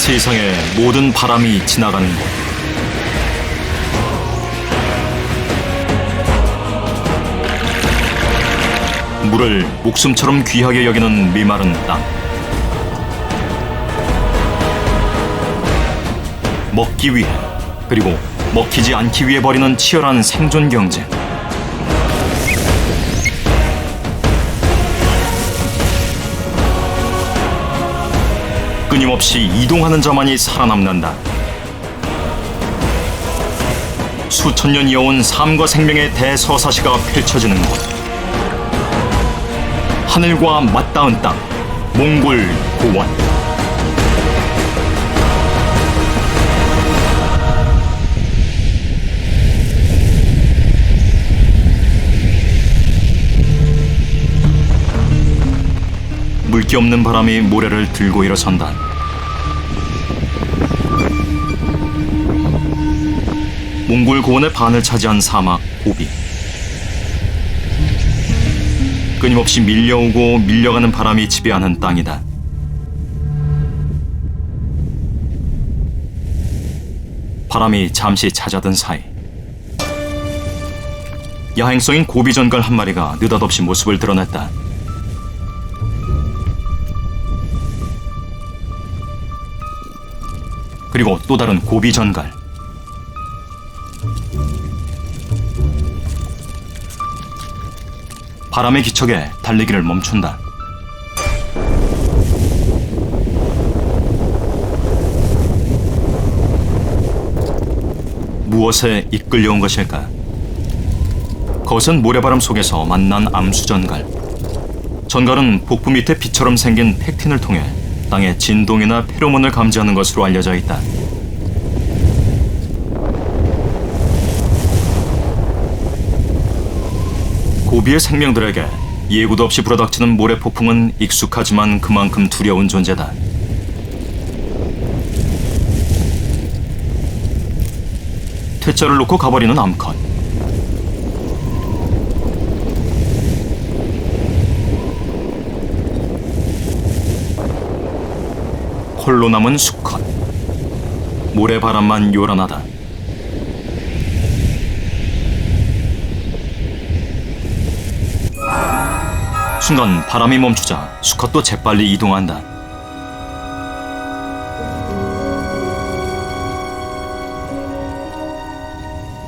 세상의 모든 바람이 지나가는 곳. 물을 목숨처럼 귀하게 여기는 메마른 땅. 먹기 위해, 그리고 먹히지 않기 위해 벌이는 치열한 생존 경쟁. 끊임없이 이동하는 자만이 살아남는다. 수천 년 이어온 삶과 생명의 대서사시가 펼쳐지는 곳. 하늘과 맞닿은 땅, 몽골 고원. 물기 없는 바람이 모래를 들고 일어선다. 몽골 고원의 반을 차지한 사막 고비. 끊임없이 밀려오고 밀려가는 바람이 지배하는 땅이다. 바람이 잠시 잦아든 사이, 야행성인 고비전갈 한 마리가 느닷없이 모습을 드러냈다. 그리고 또 다른 고비전갈. 바람에 기척에 달리기를 멈춘다. 무엇에 이끌려온 것일까? 거센 모래바람 속에서 만난 암수전갈. 전갈은 복부 밑에 빛처럼 생긴 팩틴을 통해 땅의 진동이나 페로몬을 감지하는 것으로 알려져 있다. 고비의 생명들에게 예고도 없이 불어닥치는 모래폭풍은 익숙하지만 그만큼 두려운 존재다. 퇴짜를 놓고 가버리는 암컷. 홀로 남은 수컷. 모래바람만 요란하다. 순간 바람이 멈추자 수컷도 재빨리 이동한다.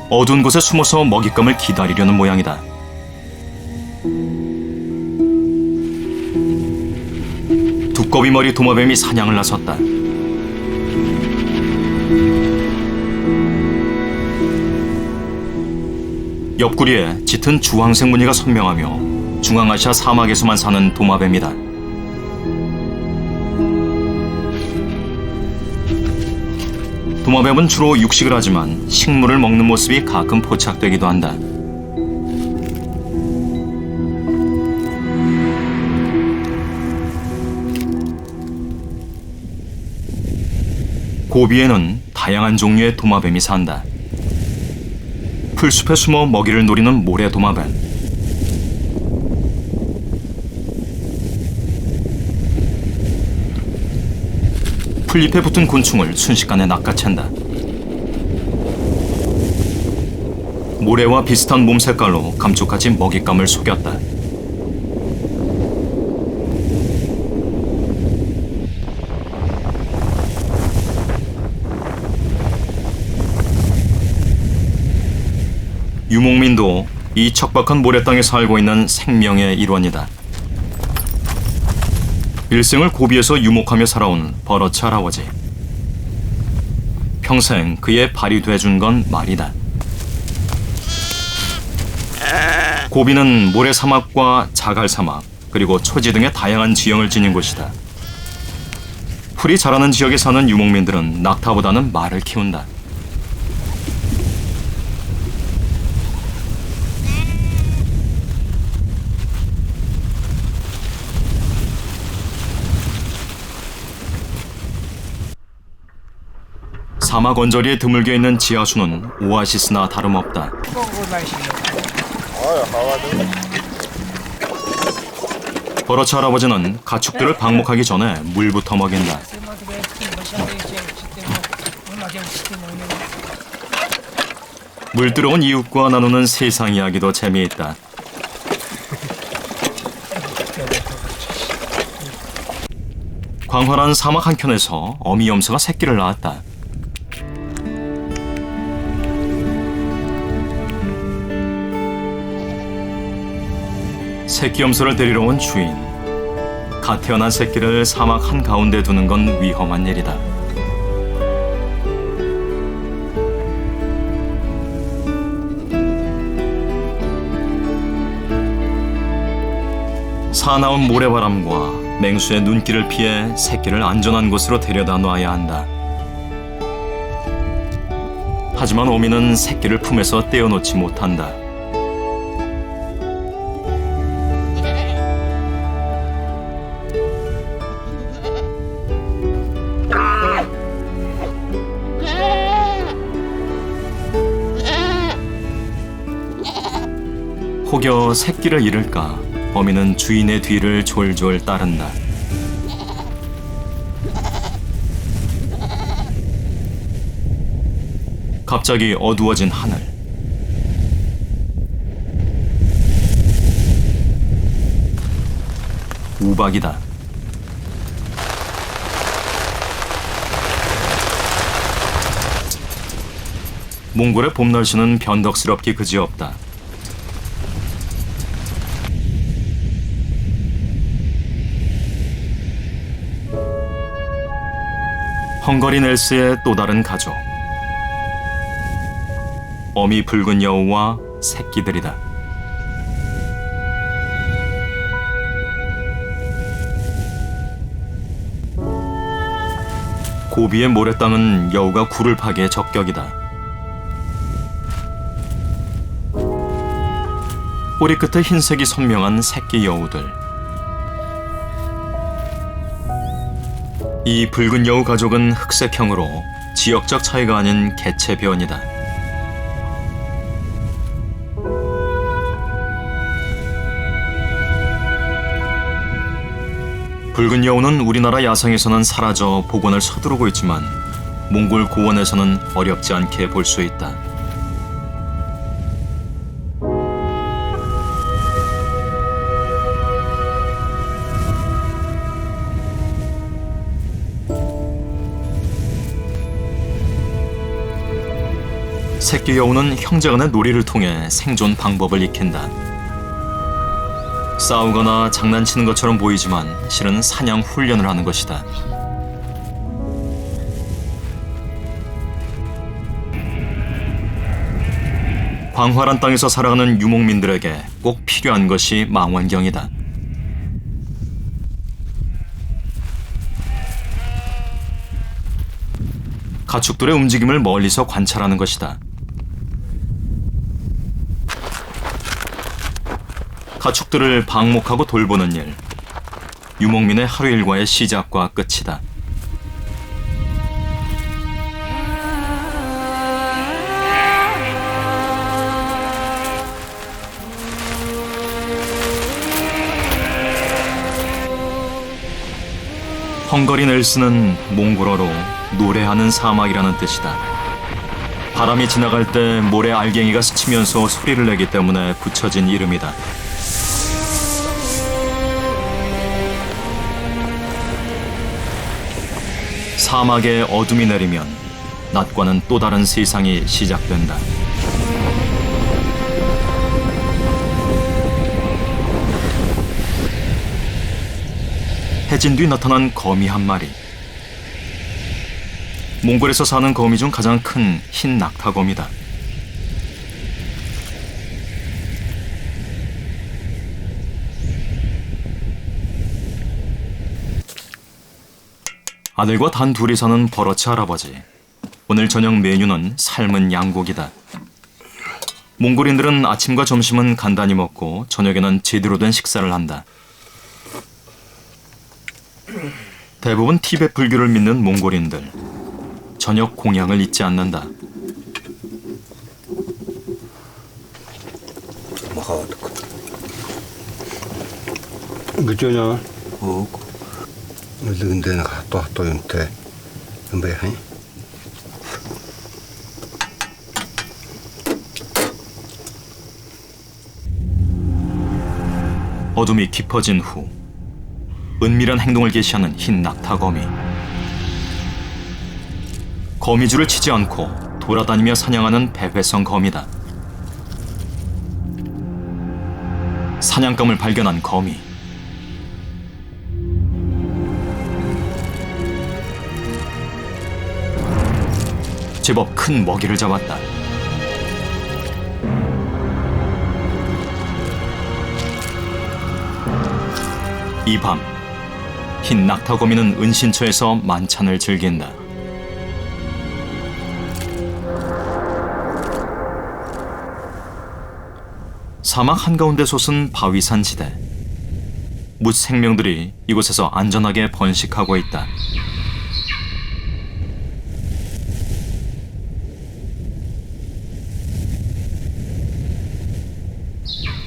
어두운 곳에 숨어서 먹잇감을 기다리려는 모양이다. 두꺼비 머리 도마뱀이 사냥을 나섰다. 옆구리에 짙은 주황색 무늬가 선명하며 중앙아시아 사막에서만 사는 도마뱀이다. 도마뱀은 주로 육식을 하지만 식물을 먹는 모습이 가끔 포착되기도 한다. 고비에는 다양한 종류의 도마뱀이 산다. 풀숲에 숨어 먹이를 노리는 모래 도마뱀. 풀잎에 붙은 곤충을 순식간에 낚아챈다. 모래와 비슷한 몸 색깔로 감쪽같이 먹잇감을 속였다. 유목민도 이 척박한 모래 땅에 살고 있는 생명의 일원이다. 일생을 고비에서 유목하며 살아온 버러치 할아버지. 평생 그의 발이 돼준 건 말이다. 고비는 모래사막과 자갈사막, 그리고 초지 등의 다양한 지형을 지닌 곳이다. 풀이 자라는 지역에 사는 유목민들은 낙타보다는 말을 키운다. 사막 언저리에 드물게 있는 지하수는 오아시스나 다름없다. 버러치 할아버지는 가축들을 방목하기 전에 물부터 먹인다. 물들어온 이웃과 나누는 세상 이야기도 재미있다. 광활한 사막 한켠에서 어미 염소가 새끼를 낳았다. 새끼 염소를 데리러 온 주인. 갓 태어난 새끼를 사막 한가운데 두는 건 위험한 일이다. 사나운 모래바람과 맹수의 눈길을 피해 새끼를 안전한 곳으로 데려다 놔야 한다. 하지만 어미는 새끼를 품에서 떼어놓지 못한다. 혹여 새끼를 잃을까 어미는 주인의 뒤를 졸졸 따른다. 갑자기 어두워진 하늘. 우박이다. 몽골의 봄 날씨는 변덕스럽기 그지없다. 헝거리 넬스의 또 다른 가족. 어미 붉은 여우와 새끼들이다. 고비의 모래땅은 여우가 굴을 파기에 적격이다. 꼬리 끝에 흰색이 선명한 새끼 여우들. 이 붉은 여우 가족은 흑색형으로 지역적 차이가 아닌 개체변이다. 붉은 여우는 우리나라 야생에서는 사라져 복원을 서두르고 있지만 몽골 고원에서는 어렵지 않게 볼 수 있다. 새끼 여우는 형제간의 놀이를 통해 생존 방법을 익힌다. 싸우거나 장난치는 것처럼 보이지만 실은 사냥 훈련을 하는 것이다. 광활한 땅에서 살아가는 유목민들에게 꼭 필요한 것이 망원경이다. 가축들의 움직임을 멀리서 관찰하는 것이다. 가축들을 방목하고 돌보는 일, 유목민의 하루 일과의 시작과 끝이다. 헝거리 넬스는 몽골어로 노래하는 사막이라는 뜻이다. 바람이 지나갈 때 모래 알갱이가 스치면서 소리를 내기 때문에 붙여진 이름이다. 사막에 어둠이 내리면 낮과는 또 다른 세상이 시작된다. 해진 뒤 나타난 거미 한 마리. 몽골에서 사는 거미 중 가장 큰 흰 낙타거미다. 아들과 단 둘이 사는 버러치 할아버지. 오늘 저녁 메뉴는 삶은 양고기다. 몽골인들은 아침과 점심은 간단히 먹고 저녁에는 제대로 된 식사를 한다. 대부분 티베트 불교를 믿는 몽골인들. 저녁 공양을 잊지 않는다. 그저냐? 근데 나 또 연태. 근데 해? 어둠이 깊어진 후 은밀한 행동을 개시하는 흰 낙타거미. 거미줄을 치지 않고 돌아다니며 사냥하는 배회성 거미다. 사냥감을 발견한 거미. 제법 큰 먹이를 잡았다. 이 밤, 흰 낙타거미는 은신처에서 만찬을 즐긴다. 사막 한가운데 솟은 바위산 지대. 무생명들이 이곳에서 안전하게 번식하고 있다.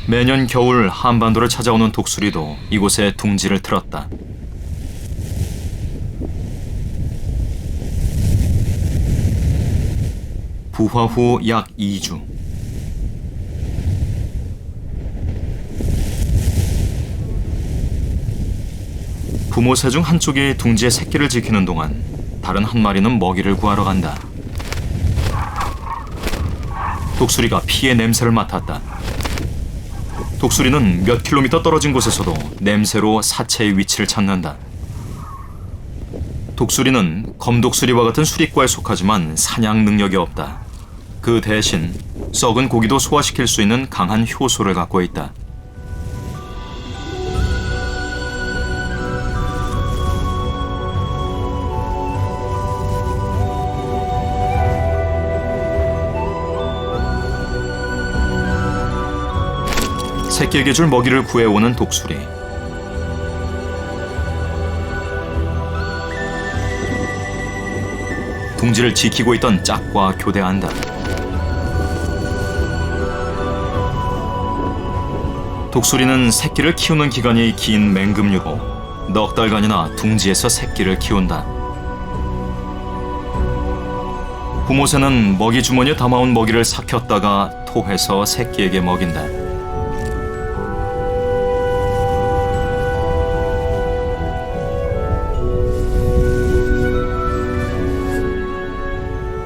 매년 겨울 한반도를 찾아오는 독수리도 이곳에 둥지를 틀었다. 부화 후 약 2주. 부모 새 중 한쪽이 둥지의 새끼를 지키는 동안 다른 한 마리는 먹이를 구하러 간다. 독수리가 피의 냄새를 맡았다. 독수리는 몇 킬로미터 떨어진 곳에서도 냄새로 사체의 위치를 찾는다. 독수리는 검독수리와 같은 수리과에 속하지만 사냥 능력이 없다. 그 대신 썩은 고기도 소화시킬 수 있는 강한 효소를 갖고 있다. 새끼에게 줄 먹이를 구해오는 독수리. 둥지를 지키고 있던 짝과 교대한다. 독수리는 새끼를 키우는 기간이 긴 맹금류로 넉 달간이나 둥지에서 새끼를 키운다. 부모새는 먹이 주머니에 담아온 먹이를 삭혔다가 토해서 새끼에게 먹인다.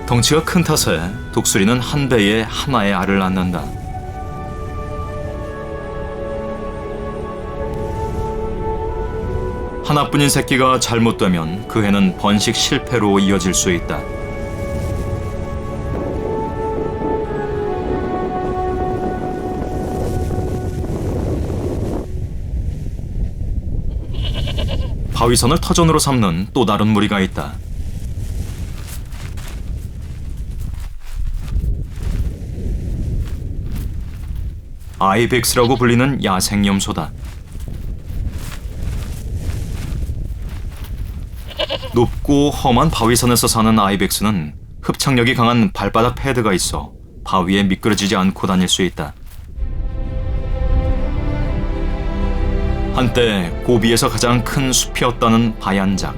덩치가 큰 탓에 독수리는 한 배에 하나의 알을 낳는다. 하나뿐인 새끼가 잘못되면 그 해는 번식 실패로 이어질 수 있다. 바위선을 터전으로 삼는 또 다른 무리가 있다. 아이벡스라고 불리는 야생염소다. 높고 험한 바위선에서 사는 아이벡스는 흡착력이 강한 발바닥 패드가 있어 바위에 미끄러지지 않고 다닐 수 있다. 한때 고비에서 가장 큰 숲이었다는 바얀작.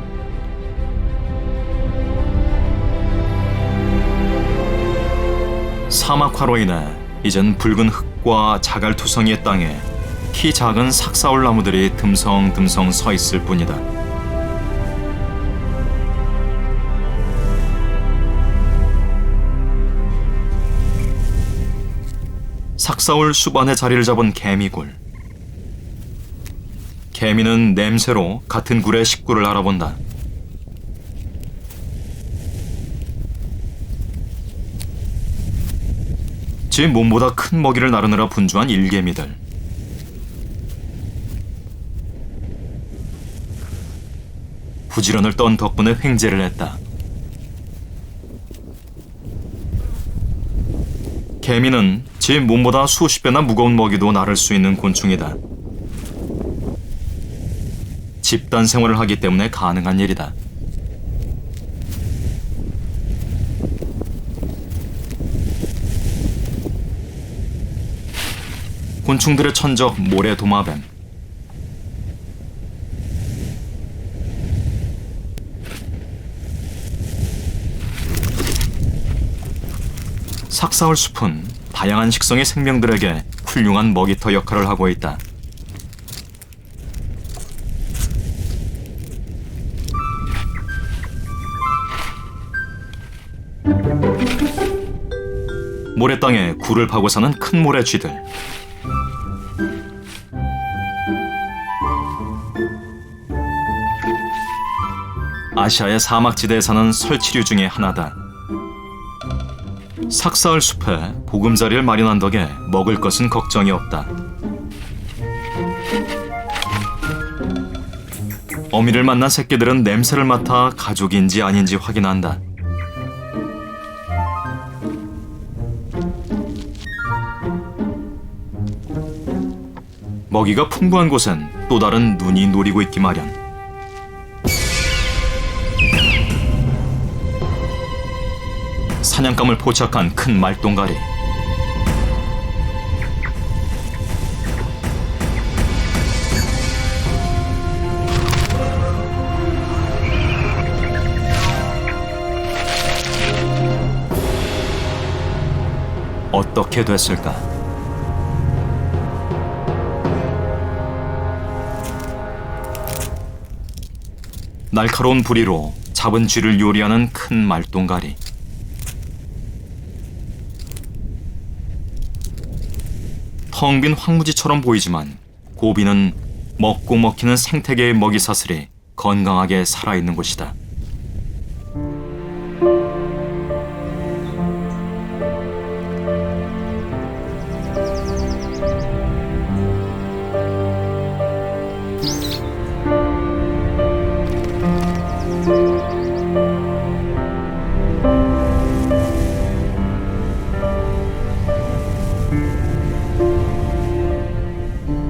사막화로 인해 이젠 붉은 흙과 자갈투성이의 땅에 키 작은 삭사올 나무들이 듬성듬성 서 있을 뿐이다. 삭사올 숲 안에 자리를 잡은 개미굴. 개미는 냄새로 같은 굴의 식구를 알아본다. 제 몸보다 큰 먹이를 나르느라 분주한 일개미들. 부지런을 떤 덕분에 횡재를 했다. 개미는 제 몸보다 수십 배나 무거운 먹이도 나를 수 있는 곤충이다. 집단 생활을 하기 때문에 가능한 일이다. 곤충들의 천적 모래도마뱀. 삭사올 숲은 다양한 식성의 생명들에게 훌륭한 먹이터 역할을 하고 있다. 모래땅에 굴을 파고 사는 큰 모래쥐들. 아시아의 사막지대에 사는 설치류 중에 하나다. 삭사할 숲에 보금자리를 마련한 덕에 먹을 것은 걱정이 없다. 어미를 만난 새끼들은 냄새를 맡아 가족인지 아닌지 확인한다. 먹이가 풍부한 곳엔 또 다른 눈이 노리고 있기 마련. 사냥감을 포착한 큰 말똥가리. 어떻게 됐을까? 날카로운 부리로 잡은 쥐를 요리하는 큰 말똥가리. 텅 빈 황무지처럼 보이지만 고비는 먹고 먹히는 생태계의 먹이사슬이 건강하게 살아있는 곳이다.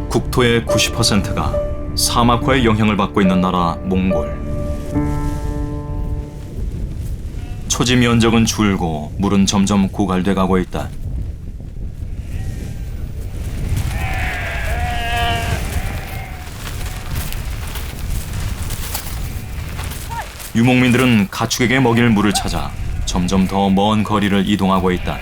국토의 90%가 사막화의 영향을 받고 있는 나라 몽골. 초지 면적은 줄고 물은 점점 고갈돼 가고 있다. 유목민들은 가축에게 먹일 물을 찾아 점점 더 먼 거리를 이동하고 있다.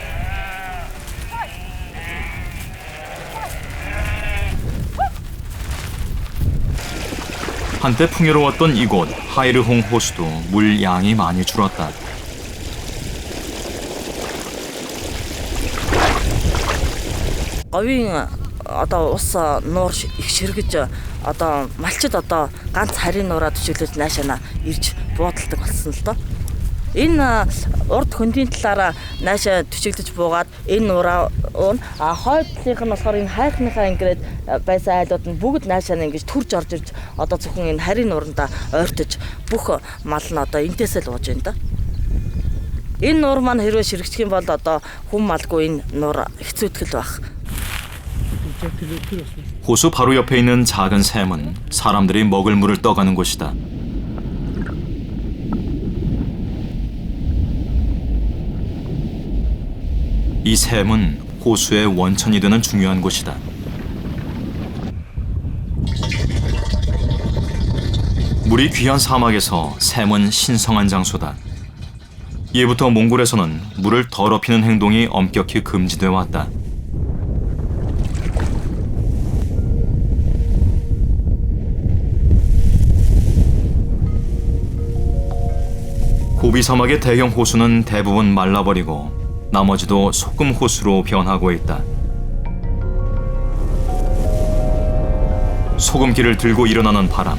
한때 풍요로웠던 이곳 하이르홍 호수도 물 양이 많이 줄었다. говийн одоо ус нуур их ширгэж одоо малчид одоо ганц харийн нураа төшөглөж наашаана ирж буудалдаг болсон л доо. Энэ урд хөндийн талаараа нааша төшөглөж буугаад энэ нураа хойдлынх нь болохоор энэ хайхныхаа ингээд байсан айлууд нь бүгд наашаа ингэж төрж орж ирж одоо зөвхөн энэ харийн нуранда ойртож бүх мал нь одоо энтэйсээ л ууж байна да. Энэ нуур маань хэрвээ ширэгчих юм бол одоо хүн малгүй энэ нуур хэцүүтгэл байх. 호수 바로 옆에 있는 작은 샘은 사람들이 먹을 물을 떠가는 곳이다. 이 샘은 호수의 원천이 되는 중요한 곳이다. 물이 귀한 사막에서 샘은 신성한 장소다. 예부터 몽골에서는 물을 더럽히는 행동이 엄격히 금지돼 왔다. 고비 사막의 대형 호수는 대부분 말라버리고 나머지도 소금 호수로 변하고 있다. 소금기를 들고 일어나는 바람.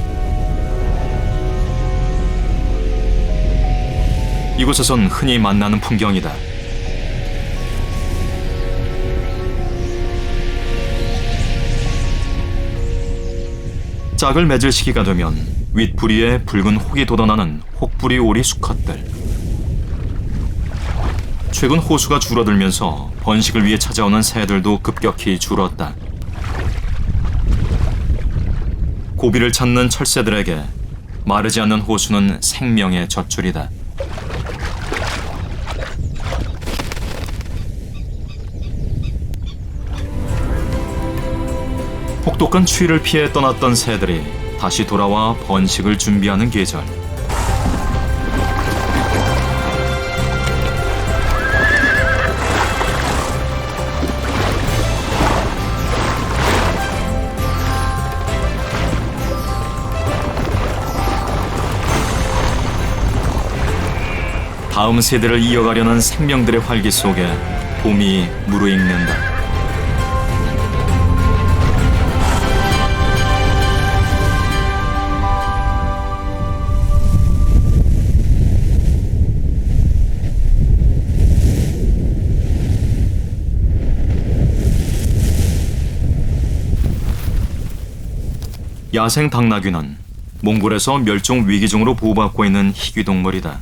이곳에선 흔히 만나는 풍경이다. 짝을 맺을 시기가 되면 윗부리에 붉은 혹이 돋아나는 혹부리 오리 수컷들. 최근 호수가 줄어들면서 번식을 위해 찾아오는 새들도 급격히 줄었다. 고비를 찾는 철새들에게 마르지 않는 호수는 생명의 젖줄이다. 혹독한 추위를 피해 떠났던 새들이 다시 돌아와 번식을 준비하는 계절. 다음 세대를 이어가려는 생명들의 활기 속에 봄이 무르익는다. 야생 당나귀는 몽골에서 멸종 위기종으로 보호받고 있는 희귀동물이다.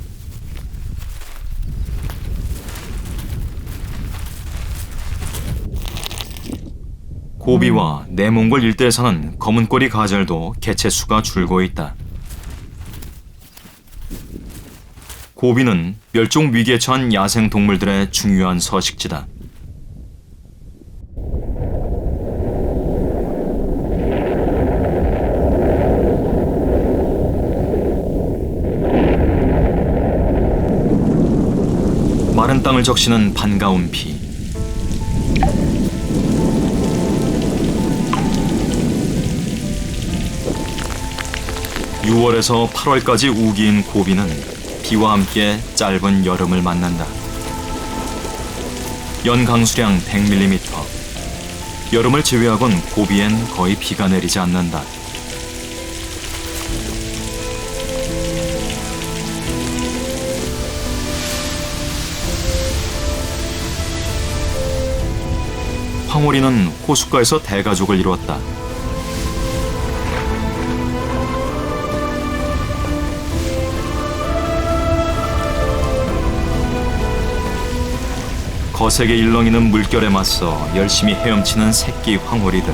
고비와 내몽골 일대에 사는 검은꼬리 가젤도 개체 수가 줄고 있다. 고비는 멸종 위기에 처한 야생 동물들의 중요한 서식지다. 마른 땅을 적시는 반가운 비. (6월에서 8월까지) 우기인 고비는 비와 함께 짧은 여름을 만난다. 연 강수량 100mm. 여름을 제외하곤 고비엔 거의 비가 내리지 않는다. 황홀이는 호숫가에서 대가족을 이루었다. 거세게 일렁이는 물결에 맞서 열심히 헤엄치는 새끼 황홀이들.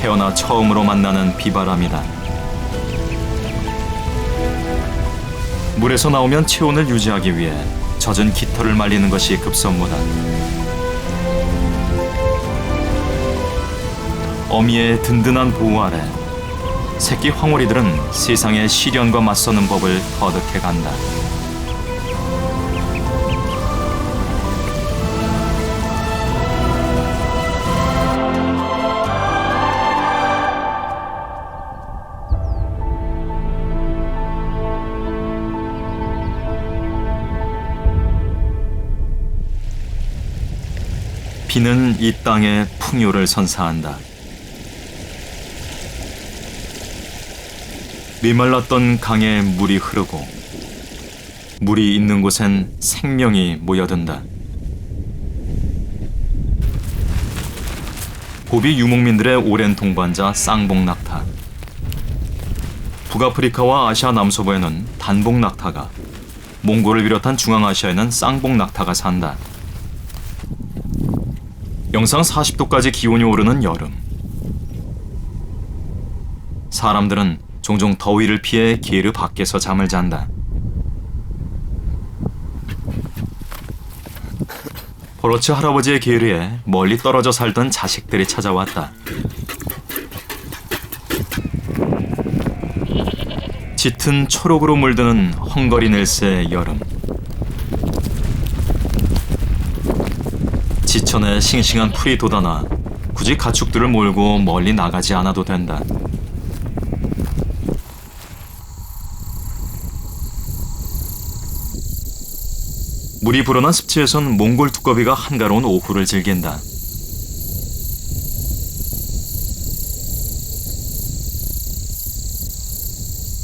태어나 처음으로 만나는 비바람이다. 물에서 나오면 체온을 유지하기 위해 젖은 깃털을 말리는 것이 급선무다. 어미의 든든한 보호 아래 새끼 황홀이들은 세상의 시련과 맞서는 법을 터득해 간다. 비는 이 땅의 풍요를 선사한다. 메말랐던 강에 물이 흐르고 물이 있는 곳엔 생명이 모여든다. 고비 유목민들의 오랜 동반자 쌍봉낙타. 북아프리카와 아시아 남서부에는 단봉낙타가, 몽골을 비롯한 중앙아시아에는 쌍봉낙타가 산다. 영상 40도까지 기온이 오르는 여름. 사람들은 종종 더위를 피해 게르 밖에서 잠을 잔다. 포로츠 할아버지의 게르에 멀리 떨어져 살던 자식들이 찾아왔다. 짙은 초록으로 물드는 헝거리 넬스의 여름. 지천에 싱싱한 풀이 돋아나 굳이 가축들을 몰고 멀리 나가지 않아도 된다. 물이 불어난 습지에선 몽골 두꺼비가 한가로운 오후를 즐긴다.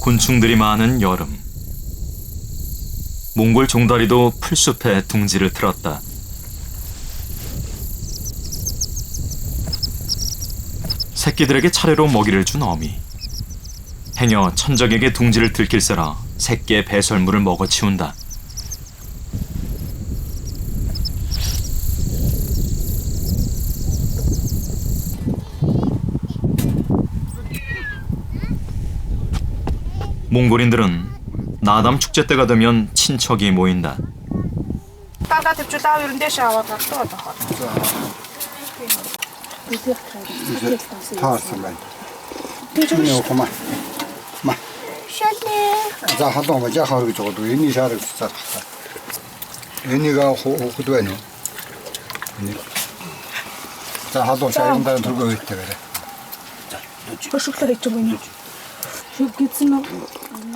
곤충들이 많은 여름. 몽골 종다리도 풀숲에 둥지를 틀었다. 새끼들에게 차례로 먹이를 준 어미. 행여 천적에게 둥지를 들킬세라 새끼의 배설물을 먹어치운다. 몽골인들은 나담 축제 때가 되면 친척이 모인다.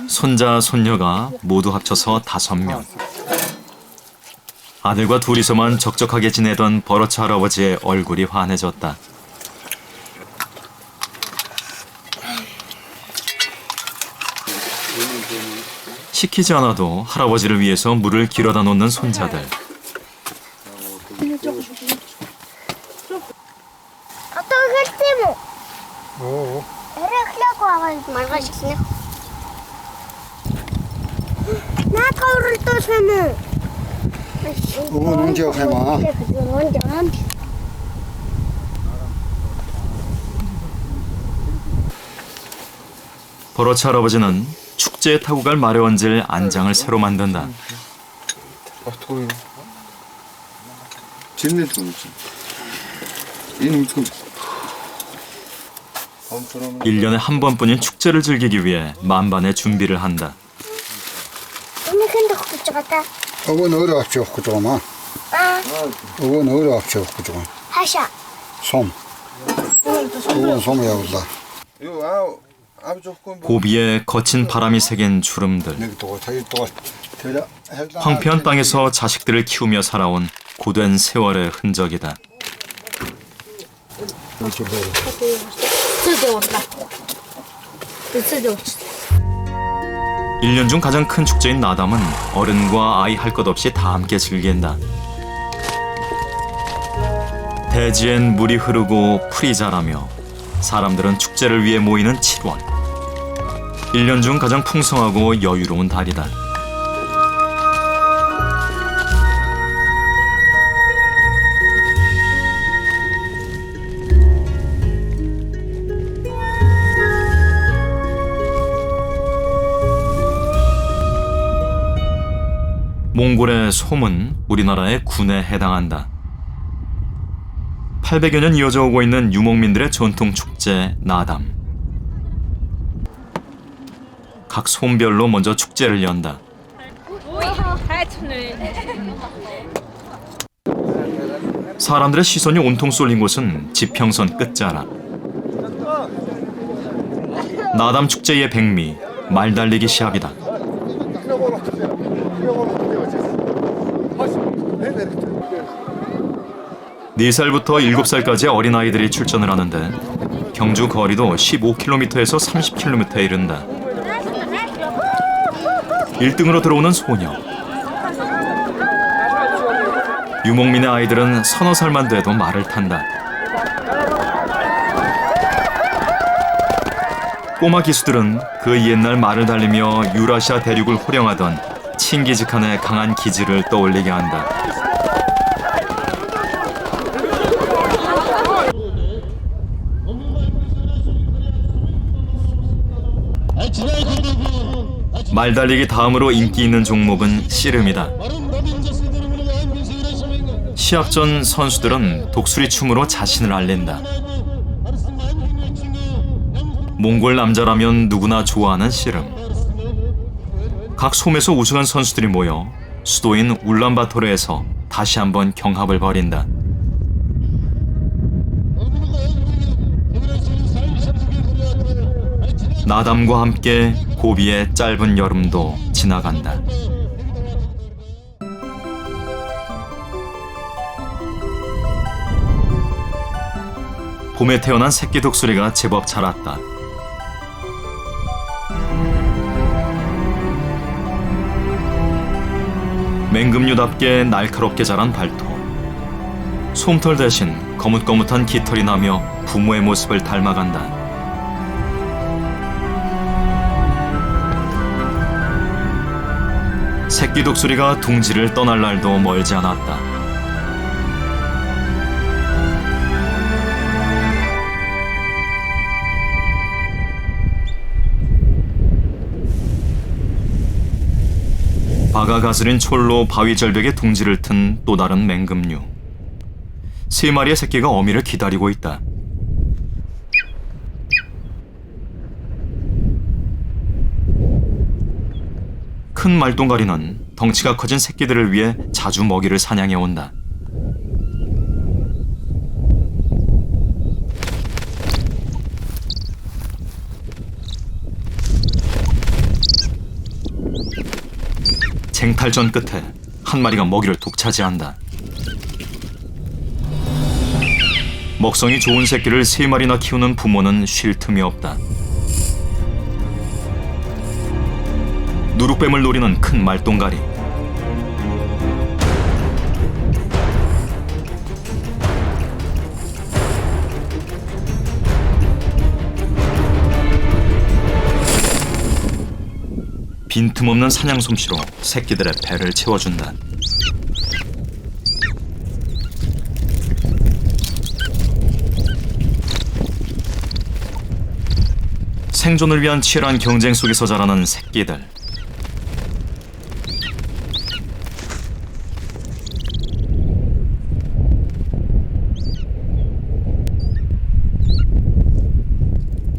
손자, 손녀가 모두 합쳐서 5명. 아들과 둘이서만 적적하게 지내던 버러치 할아버지의 얼굴이 환해졌다. 시키지 않아도 할아버지를 위해서 물을 길어다 놓는 손자들. 버러치 할아버지는 축제에 타고 갈 말에 얹을 안장을 새로 만든다. 1년에 한 번뿐인 축제를 즐기기 위해 만반의 준비를 한다. 어건 어디 앞쪽 그쪽만. 어건 어디 앞쪽 그쪽만. 하샤. 솜. 어건 솜이야 보다. 고비에 거친 바람이 새긴 주름들. 황폐한 땅에서 자식들을 키우며 살아온 고된 세월의 흔적이다. 1년 중 가장 큰 축제인 나담은 어른과 아이 할 것 없이 다 함께 즐긴다. 대지엔 물이 흐르고 풀이 자라며 사람들은 축제를 위해 모이는 7월. 1년 중 가장 풍성하고 여유로운 달이다. 몽골의 솜은 우리나라의 군에 해당한다. 800여 년 이어져 오고 있는 유목민들의 전통 축제 나담. 각 솜별로 먼저 축제를 연다. 사람들의 시선이 온통 쏠린 곳은 지평선 끝자락. 나담 축제의 백미, 말달리기 시합이다. 4살부터 7살까지의 어린아이들이 출전을 하는데 경주 거리도 15km에서 30km에 이른다. 1등으로 들어오는 소녀. 유목민의 아이들은 서너 살만 돼도 말을 탄다. 꼬마 기수들은 그 옛날 말을 달리며 유라시아 대륙을 호령하던 칭기즈칸의 강한 기질을 떠올리게 한다. 말달리기 다음으로 인기 있는 종목은 씨름이다. 시합 전 선수들은 독수리 춤으로 자신을 알린다. 몽골 남자라면 누구나 좋아하는 씨름. 각 솜에서 우승한 선수들이 모여 수도인 울란바토르에서 다시 한번 경합을 벌인다. 나담과 함께 고비의 짧은 여름도 지나간다. 봄에 태어난 새끼 독수리가 제법 자랐다. 맹금류답게 날카롭게 자란 발톱. 솜털 대신 거뭇거뭇한 깃털이 나며 부모의 모습을 닮아간다. 새끼 독수리가 둥지를 떠날 날도 멀지 않았다. 바가 가스린 촐로 바위 절벽에 둥지를 튼 또 다른 맹금류. 3마리의 새끼가 어미를 기다리고 있다. 큰 말똥가리는 덩치가 커진 새끼들을 위해 자주 먹이를 사냥해 온다. 쟁탈전 끝에 한 마리가 먹이를 독차지한다. 먹성이 좋은 새끼를 3마리나 키우는 부모는 쉴 틈이 없다. 누룩뱀을 노리는 큰 말똥가리. 빈틈없는 사냥 솜씨로 새끼들의 배를 채워준다. 생존을 위한 치열한 경쟁 속에서 자라는 새끼들.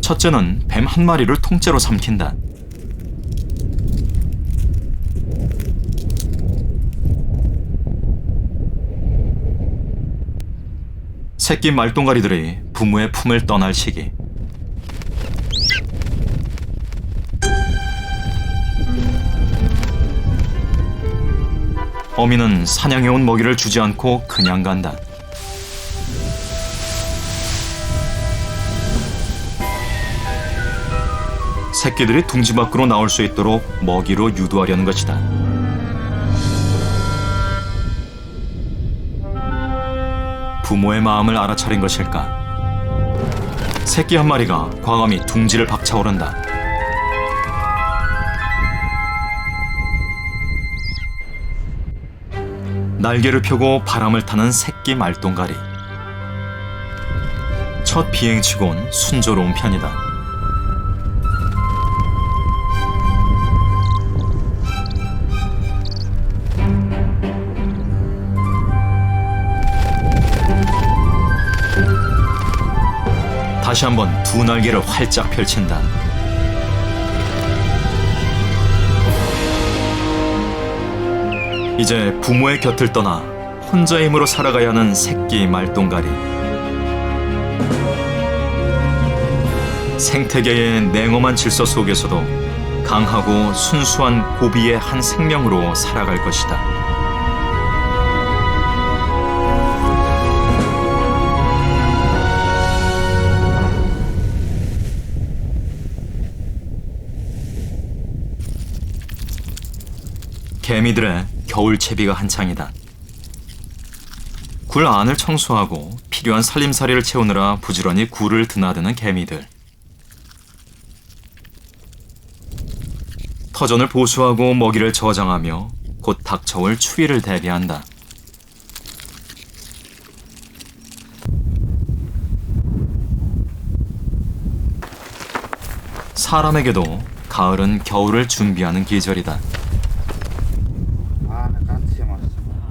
첫째는 뱀 한 마리를 통째로 삼킨다. 새끼 말똥가리들이 부모의 품을 떠날 시기. 어미는 사냥해온 먹이를 주지 않고 그냥 간다. 새끼들이 둥지 밖으로 나올 수 있도록 먹이로 유도하려는 것이다. 부모의 마음을 알아차린 것일까? 새끼 한 마리가 과감히 둥지를 박차오른다. 날개를 펴고 바람을 타는 새끼 말똥가리. 첫 비행치곤 순조로운 편이다. 다시 한번 두 날개를 활짝 펼친다. 이제 부모의 곁을 떠나 혼자의 힘으로 살아가야 하는 새끼 말똥가리. 생태계의 냉엄한 질서 속에서도 강하고 순수한 고비의 한 생명으로 살아갈 것이다. 개미들의 겨울 채비가 한창이다. 굴 안을 청소하고 필요한 살림살이를 채우느라 부지런히 굴을 드나드는 개미들. 터전을 보수하고 먹이를 저장하며 곧 닥쳐올 추위를 대비한다. 사람에게도 가을은 겨울을 준비하는 계절이다.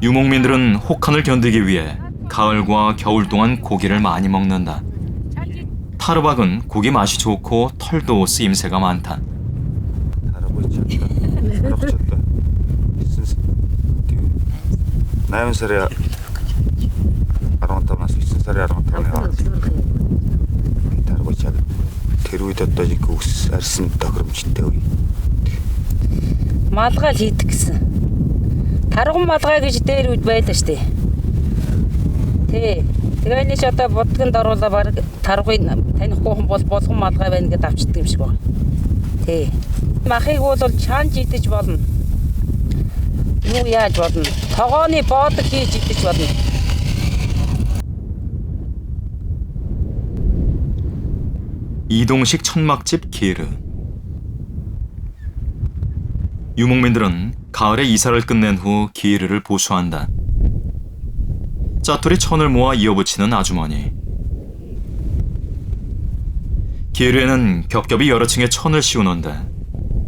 유목민들은 혹한을 견디기 위해 가을과 겨울 동안 고기를 많이 먹는다. 타르박은 고기 맛이 좋고 털도 쓰임새가 많다. Малгай хийдэг гэсэн. Тарган малгай гэж дээр үед байдаг штэ. Тий. Тэгээ энэ ч одоо будганд оруулаа баг таргыг танихгүй хүн бол болгон малгай байна гэдээ авчдаг юм шиг байна. Тий. Махыг бол чаанж идэж болно. Юу яаж болно? Тогооны боодог хийж идэж болно. 이동식 천막집 게르. 유목민들은 가을에 이사를 끝낸 후 게르를 보수한다. 짜투리 천을 모아 이어붙이는 아주머니. 게르에는 겹겹이 여러 층의 천을 씌우는데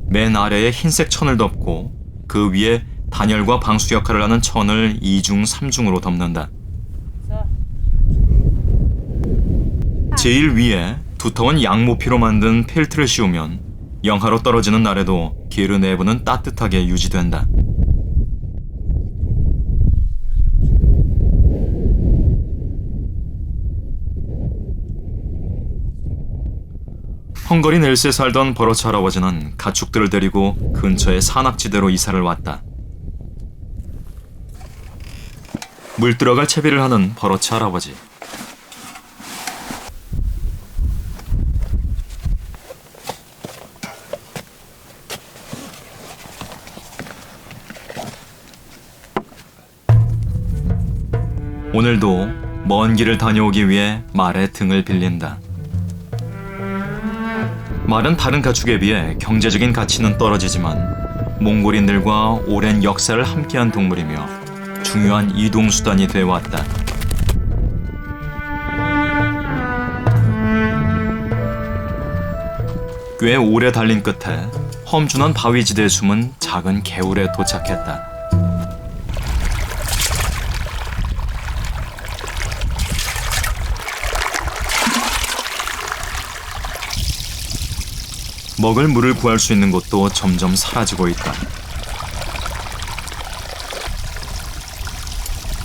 맨 아래에 흰색 천을 덮고 그 위에 단열과 방수 역할을 하는 천을 2중, 3중으로 덮는다. 제일 위에 두터운 양모피로 만든 펠트를 씌우면 영하로 떨어지는 날에도 게르 내부는 따뜻하게 유지된다. 헝가리 넬스에 살던 버러츠 할아버지는 가축들을 데리고 근처의 산악지대로 이사를 왔다. 물 들어갈 채비를 하는 버러치 할아버지. 오늘도 먼 길을 다녀오기 위해 말의 등을 빌린다. 말은 다른 가축에 비해 경제적인 가치는 떨어지지만 몽골인들과 오랜 역사를 함께한 동물이며 중요한 이동수단이 되어왔다. 꽤 오래 달린 끝에 험준한 바위지대에 숨은 작은 개울에 도착했다. 먹을 물을 구할 수 있는 곳도 점점 사라지고 있다.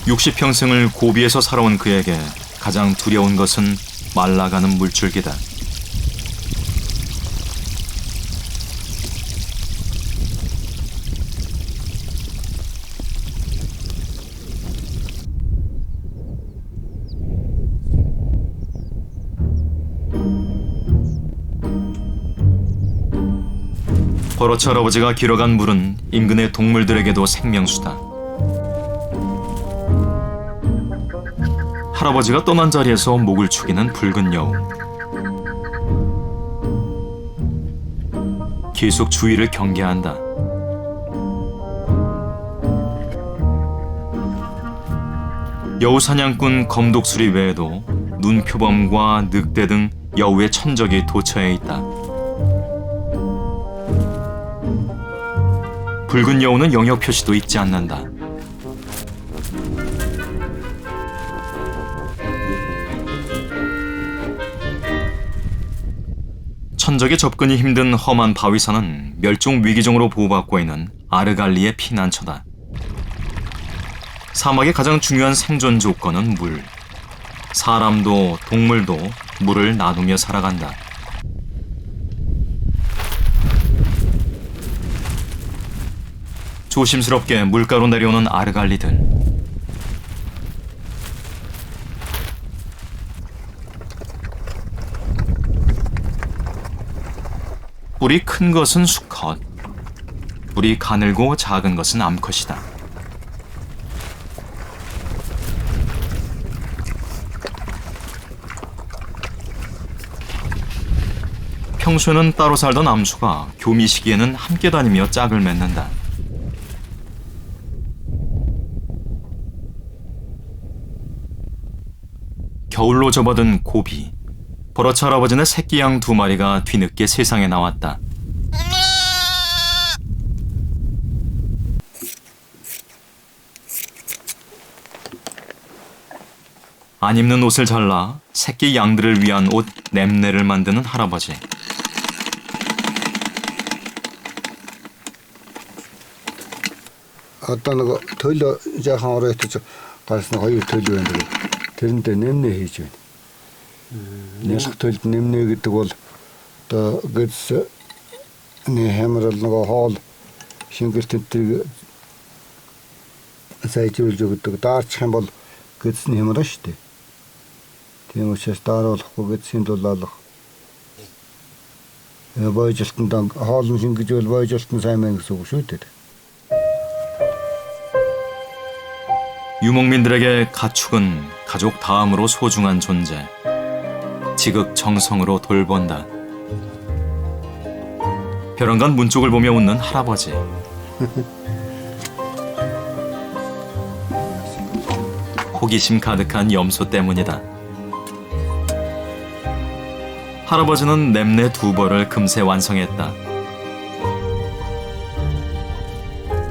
60평생을 고비에서 살아온 그에게 가장 두려운 것은 말라가는 물줄기다. 버러치 할아버지가 길어간 물은 인근의 동물들에게도 생명수다. 할아버지가 떠난 자리에서 목을 축이는 붉은 여우. 계속 주위를 경계한다. 여우 사냥꾼 검독수리 외에도 눈표범과 늑대 등 여우의 천적이 도처에 있다. 붉은 여우는 영역 표시도 잊지 않는다. 천적의 접근이 힘든 험한 바위산은 멸종 위기종으로 보호받고 있는 아르갈리의 피난처다. 사막의 가장 중요한 생존 조건은 물. 사람도 동물도 물을 나누며 살아간다. 조심스럽게 물가로 내려오는 아르갈리들. 뿔이 큰 것은 수컷, 뿔이 가늘고 작은 것은 암컷이다. 평소에는 따로 살던 암수가 교미 시기에는 함께 다니며 짝을 맺는다. 겨울로 접어든 고비. 버러치 할아버지는 새끼 양 2마리가 뒤늦게 세상에 나왔다. 안 입는 옷을 잘라 새끼 양들을 위한 옷 냄내를 만드는 할아버지. Одоо нэг төлөө жаахан оройтож гарсан 2 төлөө байна. Тэрэндээ нэмнэ хийж байна. Нэлх төлд нэмнэ гэдэг бол одоо гэс хэмрэл нөгөө хоол шингэлтэнтэй сайжруулж өгдөг. Даарчих юм бол гэс нь хэмрэн шүү дээ. Тийм учраас дааруулахгүй гэсийн тулд алах. Бойжилтанд хоол нь шингэж бол бойжилтан сайн мэн гэсэн үг шүү дээ. 유목민들에게 가축은 가족 다음으로 소중한 존재. 지극정성으로 돌본다. 벼랑간 문 쪽을 보며 웃는 할아버지. 호기심 가득한 염소 때문이다. 할아버지는 냄내 2벌을 금세 완성했다.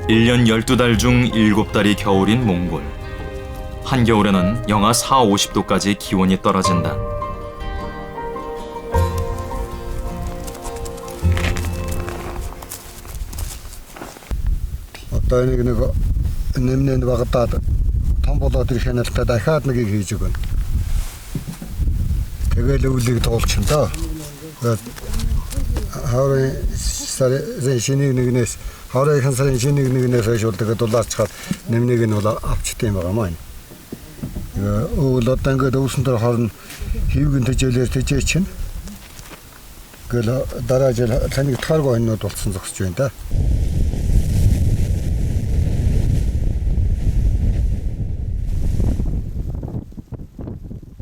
1년 12달 중 7달이 겨울인 몽골. 한겨울에는 영하 4, 50도까지 기온이 떨어진다. Одоо нэг нэмнэнд багтаад том болоод ирэх хяналтаа дахиад нэг хийж өгнө. Тэгэл өвлийг туулчихна да. Хаврын сарын шинийг нэгнээс хаврын сарын шинийг нэгнээс хойш бол тэгээд дулаарчаад нэмнийг нь бол авчт юм байгаа маань. Öğle tanga da usundur harın hivgin tecevler teceçin. Gıla daracel tani targo oyunu dolsun zıkçıyın da.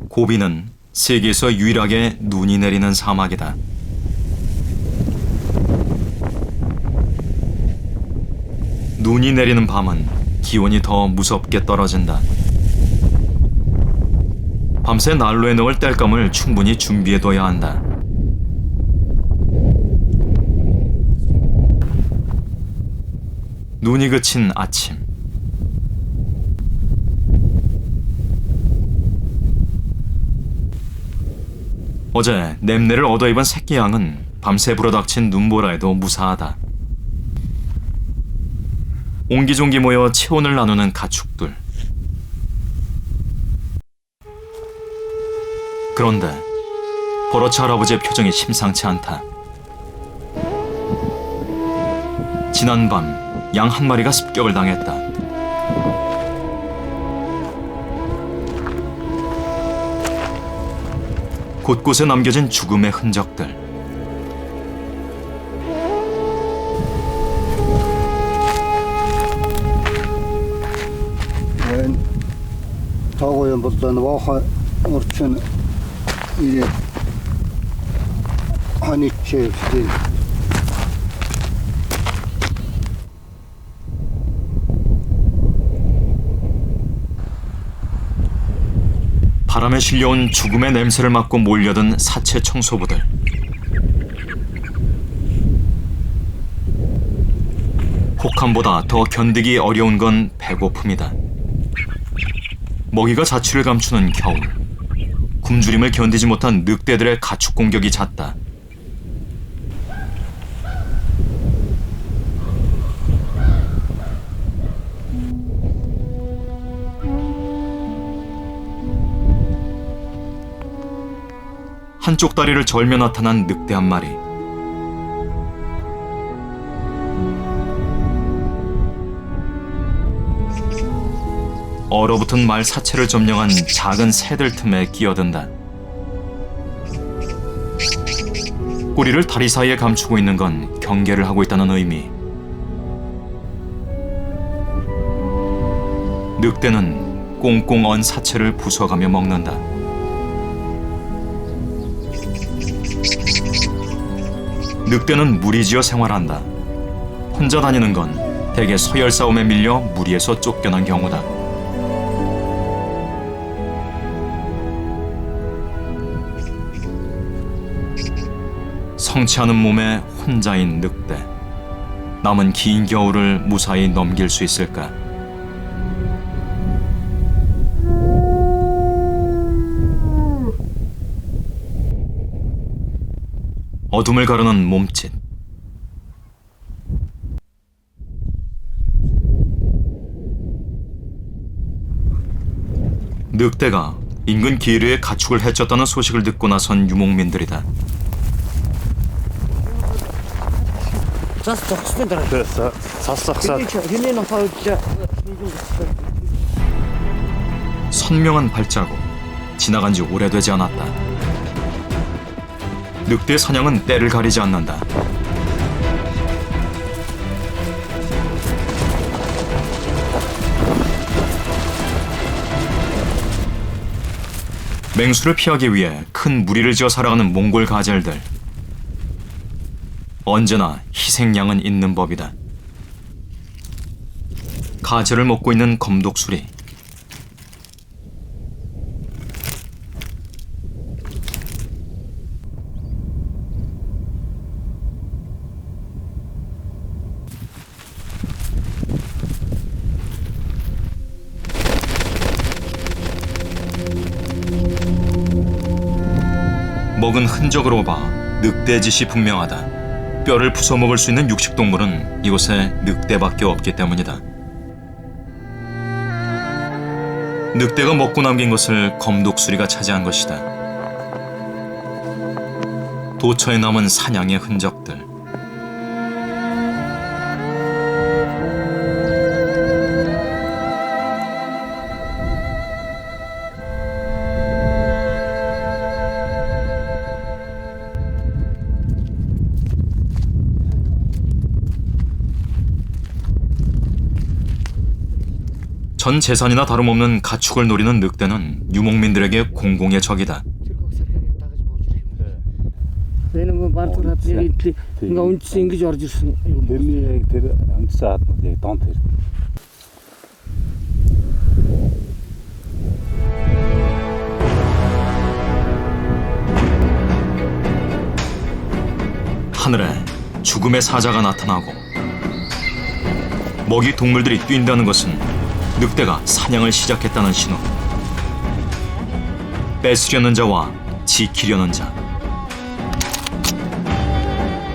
고비는 세계에서 유일하게 눈이 내리는 사막이다. 눈이 내리는 밤은 기온이 더 무섭게 떨어진다. 밤새 난로에 넣을 땔감을 충분히 준비해둬야 한다. 눈이 그친 아침. 어제 냄새를 얻어입은 새끼 양은 밤새 불어닥친 눈보라에도 무사하다. 옹기종기 모여 체온을 나누는 가축들. 그런데 버러치 할아버지의 표정이 심상치 않다. 지난밤 양 한 마리가 습격을 당했다. 곳곳에 남겨진 죽음의 흔적들. Tağoyan buldan vaha orçun ile hani çevdi. 바람에 실려온 죽음의 냄새를 맡고 몰려든 사체 청소부들. 혹한보다 더 견디기 어려운 건 배고픔이다. 먹이가 자취를 감추는 겨울. 굶주림을 견디지 못한 늑대들의 가축 공격이 잦다. 한쪽 다리를 절며 나타난 늑대 한 마리. 얼어붙은 말 사체를 점령한 작은 새들 틈에 끼어든다. 꼬리를 다리 사이에 감추고 있는 건 경계를 하고 있다는 의미. 늑대는 꽁꽁 언 사체를 부숴가며 먹는다. 늑대는 무리지어 생활한다. 혼자 다니는 건 대개 서열 싸움에 밀려 무리에서 쫓겨난 경우다. 성취하는 몸에 혼자인 늑대. 남은 긴 겨울을 무사히 넘길 수 있을까? 어둠을 가르는 몸짓. 늑대가 인근 기르의 가축을 해쳤다는 소식을 듣고 나선 유목민들이다. 선명한 발자국. 지나간 지 오래되지 않았다. 늑대 사냥은 때를 가리지 않는다. 맹수를 피하기 위해 큰 무리를 지어 살아가는 몽골 가젤들. 언제나 희생양은 있는 법이다. 가젤을 먹고 있는 검독수리. 먹은 흔적으로 봐 늑대짓이 분명하다. 뼈를 부숴먹을 수 있는 육식동물은 이곳에 늑대밖에 없기 때문이다. 늑대가 먹고 남긴 것을 검독수리가 차지한 것이다. 도처에 남은 사냥의 흔적들. 전 재산이나 다름없는 가축을 노리는 늑대는 유목민들에게 공공의 적이다. Энэ мөн бардгаар ингээ үндэс ингэж орж ирсэн. Тэрний яг тэр амтсан хатнууд яг дон тэр. 하늘에 죽음의 사자가 나타나고 먹이 동물들이 뛴다는 것은 늑대가 사냥을 시작했다는 신호. 뺏으려는 자와 지키려는 자.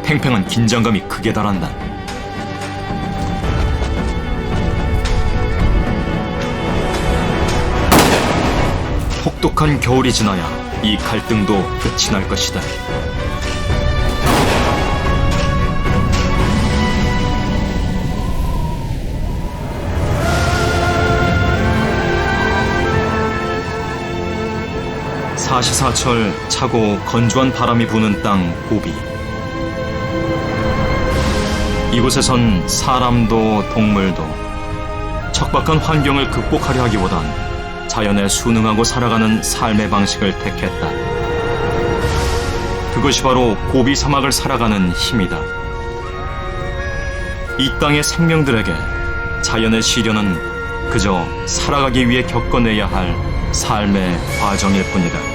팽팽한 긴장감이 극에 달한다. 혹독한 겨울이 지나야 이 갈등도 끝이 날 것이다. 사시사철 차고 건조한 바람이 부는 땅 고비. 이곳에선 사람도 동물도 척박한 환경을 극복하려 하기보단 자연에 순응하고 살아가는 삶의 방식을 택했다. 그것이 바로 고비 사막을 살아가는 힘이다. 이 땅의 생명들에게 자연의 시련은 그저 살아가기 위해 겪어내야 할 삶의 과정일 뿐이다.